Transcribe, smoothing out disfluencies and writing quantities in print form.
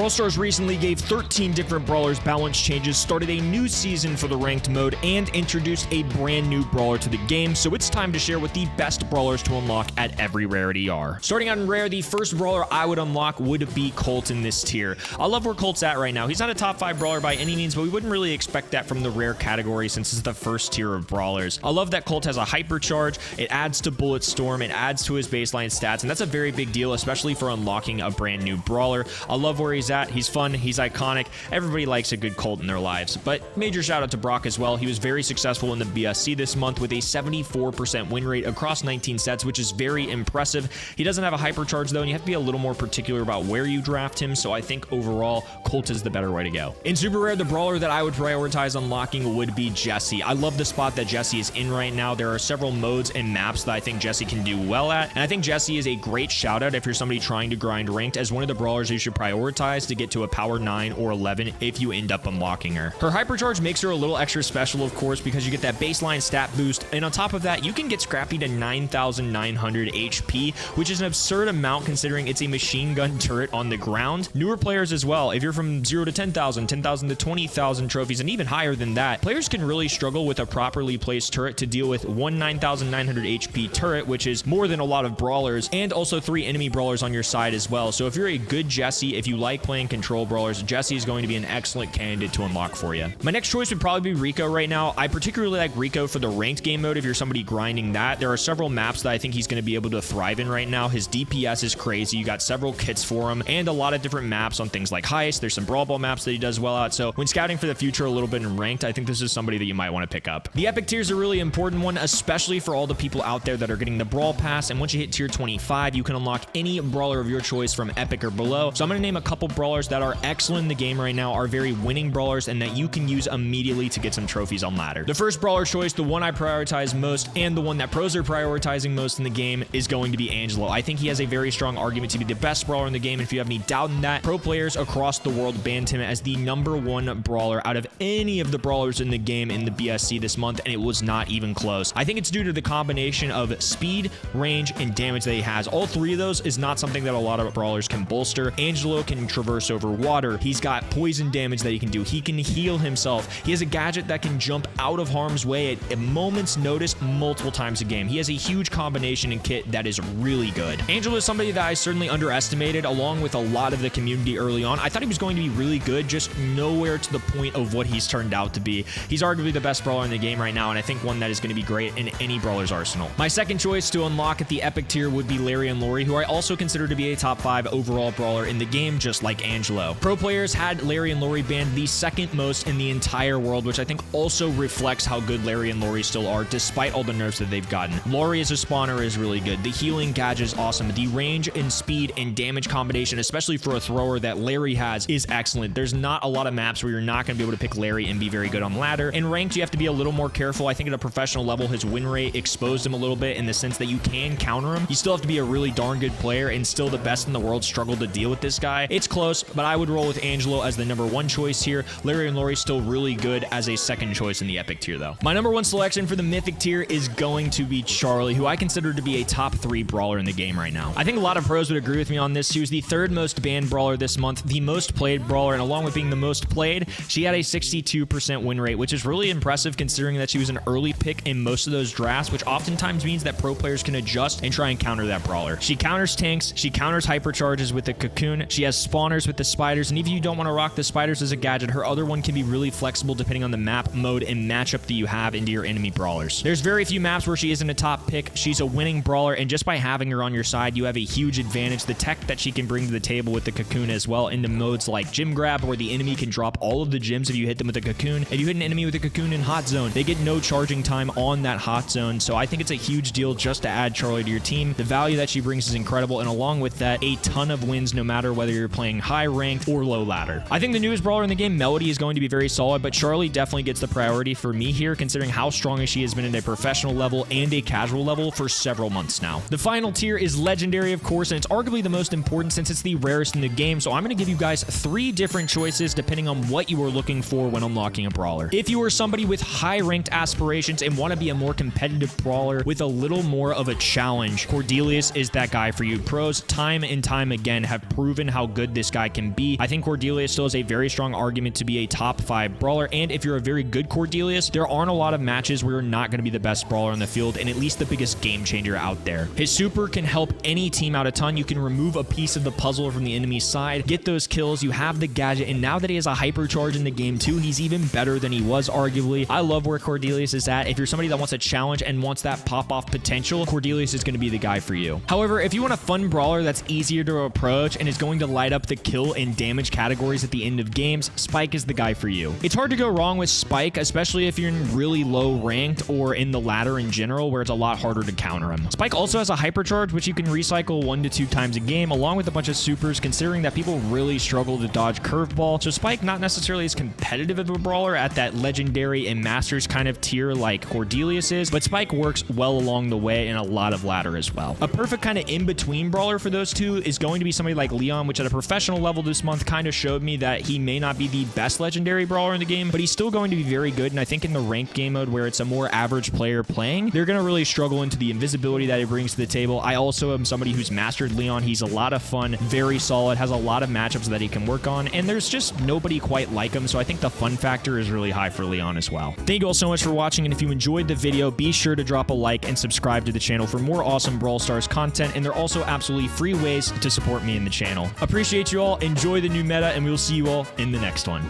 Brawl Stars recently gave 13 different Brawlers balance changes, started a new season for the ranked mode, and introduced a brand new Brawler to the game, so it's time to share what the best Brawlers to unlock at every rarity are. Starting out in rare, the first Brawler I would unlock would be Colt in this tier. I love where Colt's at right now. He's not a top 5 Brawler by any means, but we wouldn't really expect that from the rare category since it's the first tier of Brawlers. I love that Colt has a hypercharge, it adds to Bullet Storm, it adds to his baseline stats, and that's a very big deal, especially for unlocking a brand new Brawler. I love where he's at. He's fun, he's iconic. Everybody likes a good Colt in their lives. But major shout out to Brock as well. He was very successful in the BSC this month with a 74% win rate across 19 sets, which is very impressive. He doesn't have a hypercharge though, and you have to be a little more particular about where you draft him, so I think overall Colt is the better way to go. In super rare, the Brawler that I would prioritize unlocking would be Jesse. I love the spot that Jesse is in right now. There are several modes and maps that I think Jesse can do well at, and I think Jesse is a great shout out if you're somebody trying to grind ranked as one of the Brawlers you should prioritize to get to a power 9 or 11 if you end up unlocking her. Her hypercharge makes her a little extra special, of course, because you get that baseline stat boost, and on top of that, you can get Scrappy to 9,900 HP, which is an absurd amount considering it's a machine gun turret on the ground. Newer players as well, if you're from 0 to 10,000, 10,000 to 20,000 trophies, and even higher than that, players can really struggle with a properly placed turret to deal with one 9,900 HP turret, which is more than a lot of Brawlers, and also 3 enemy Brawlers on your side as well. So if you're a good Jesse, if you like playing control Brawlers, Jesse is going to be an excellent candidate to unlock for you. My next choice would probably be Rico right now. I particularly like Rico for the ranked game mode if you're somebody grinding that. There are several maps that I think he's going to be able to thrive in right now. His DPS is crazy. You got several kits for him and a lot of different maps on things like Heist. There's some Brawl Ball maps that he does well at. So when scouting for the future a little bit in ranked, I think this is somebody that you might want to pick up. The epic tier is a really important one, especially for all the people out there that are getting the Brawl Pass. And once you hit tier 25, you can unlock any Brawler of your choice from epic or below. So I'm going to name a couple Brawlers that are excellent in the game right now, are very winning Brawlers, and that you can use immediately to get some trophies on ladder. The first Brawler choice, the one I prioritize most, and the one that pros are prioritizing most in the game, is going to be Angelo. I think he has a very strong argument to be the best Brawler in the game, and if you have any doubt in that, pro players across the world banned him as the #1 Brawler out of any of the Brawlers in the game in the BSC this month, and it was not even close. I think it's due to the combination of speed, range, and damage that he has. All 3 of those is not something that a lot of Brawlers can bolster. Angelo can traverse over water. He's got poison damage that he can do. He can heal himself. He has a gadget that can jump out of harm's way at a moment's notice multiple times a game. He has a huge combination and kit that is really good. Angelo is somebody that I certainly underestimated along with a lot of the community early on. I thought he was going to be really good, just nowhere to the point of what he's turned out to be. He's arguably the best Brawler in the game right now, and I think one that is going to be great in any Brawler's arsenal. My second choice to unlock at the epic tier would be Larry and Lori, who I also consider to be a top 5 overall Brawler in the game, just like Angelo. Pro players had Larry and Lori banned the second most in the entire world, which I think also reflects how good Larry and Lori still are, despite all the nerfs that they've gotten. Lori as a spawner is really good. The healing gadget is awesome. The range and speed and damage combination, especially for a thrower that Larry has, is excellent. There's not a lot of maps where you're not going to be able to pick Larry and be very good on ladder. In ranked, you have to be a little more careful. I think at a professional level, his win rate exposed him a little bit in the sense that you can counter him. You still have to be a really darn good player, and still the best in the world struggle to deal with this guy. It's close, but I would roll with Angelo as the #1 choice here. Larry and Lori still really good as a second choice in the epic tier though. My #1 selection for the mythic tier is going to be Charlie, who I consider to be a top 3 Brawler in the game right now. I think a lot of pros would agree with me on this. She was the 3rd most banned Brawler this month, the most played Brawler, and along with being the most played, she had a 62% win rate, which is really impressive considering that she was an early pick in most of those drafts, which oftentimes means that pro players can adjust and try and counter that Brawler. She counters tanks, she counters hypercharges with the cocoon, she has spawners with the spiders, and if you don't want to rock the spiders as a gadget, her other one can be really flexible depending on the map, mode, and matchup that you have into your enemy Brawlers. There's very few maps where she isn't a top pick. She's a winning Brawler, and just by having her on your side, you have a huge advantage. The tech that she can bring to the table with the cocoon as well into modes like Gym Grab, where the enemy can drop all of the gyms if you hit them with a cocoon. If you hit an enemy with a cocoon in Hot Zone, they get no charging time on that Hot Zone, so I think it's a huge deal just to add Charlie to your team. The value that she brings is incredible, and along with that, a ton of wins no matter whether you're playing high ranked or low ladder. I think the newest Brawler in the game, Melody, is going to be very solid, but Charlie definitely gets the priority for me here, considering how strong she has been at a professional level and a casual level for several months now. The final tier is Legendary, of course, and it's arguably the most important since it's the rarest in the game, so I'm going to give you guys 3 different choices depending on what you are looking for when unlocking a Brawler. If you are somebody with high ranked aspirations and want to be a more competitive Brawler with a little more of a challenge, Cordelius is that guy for you. Pros time and time again have proven how good this this guy can be. I think Cordelius still has a very strong argument to be a top 5 brawler, and if you're a very good Cordelius, there aren't a lot of matches where you're not going to be the best brawler on the field and at least the biggest game changer out there. His super can help any team out a ton. You can remove a piece of the puzzle from the enemy's side, get those kills, you have the gadget, and now that he has a hypercharge in the game too, he's even better than he was arguably. I love where Cordelius is at. If you're somebody that wants a challenge and wants that pop-off potential, Cordelius is going to be the guy for you. However, if you want a fun brawler that's easier to approach and is going to light up the kill and damage categories at the end of games, Spike is the guy for you. It's hard to go wrong with Spike, especially if you're in really low ranked or in the ladder in general, where it's a lot harder to counter him. Spike also has a hypercharge, which you can recycle 1 to 2 times a game, along with a bunch of supers, considering that people really struggle to dodge curveball. So Spike, not necessarily as competitive of a brawler at that legendary and masters kind of tier like Cordelius is, but Spike works well along the way in a lot of ladder as well. A perfect kind of in-between brawler for those two is going to be somebody like Leon, which at a professional level this month kind of showed me that he may not be the best legendary brawler in the game, but he's still going to be very good. And I think in the ranked game mode where it's a more average player playing, they're going to really struggle into the invisibility that he brings to the table. I also am somebody who's mastered Leon. He's a lot of fun, very solid, has a lot of matchups that he can work on, and there's just nobody quite like him, so I think the fun factor is really high for Leon as well. Thank you all so much for watching, and if you enjoyed the video, be sure to drop a like and subscribe to the channel for more awesome Brawl Stars content, and there are also absolutely free ways to support me in the channel. Appreciate you all, enjoy the new meta, and we will see you all in the next one.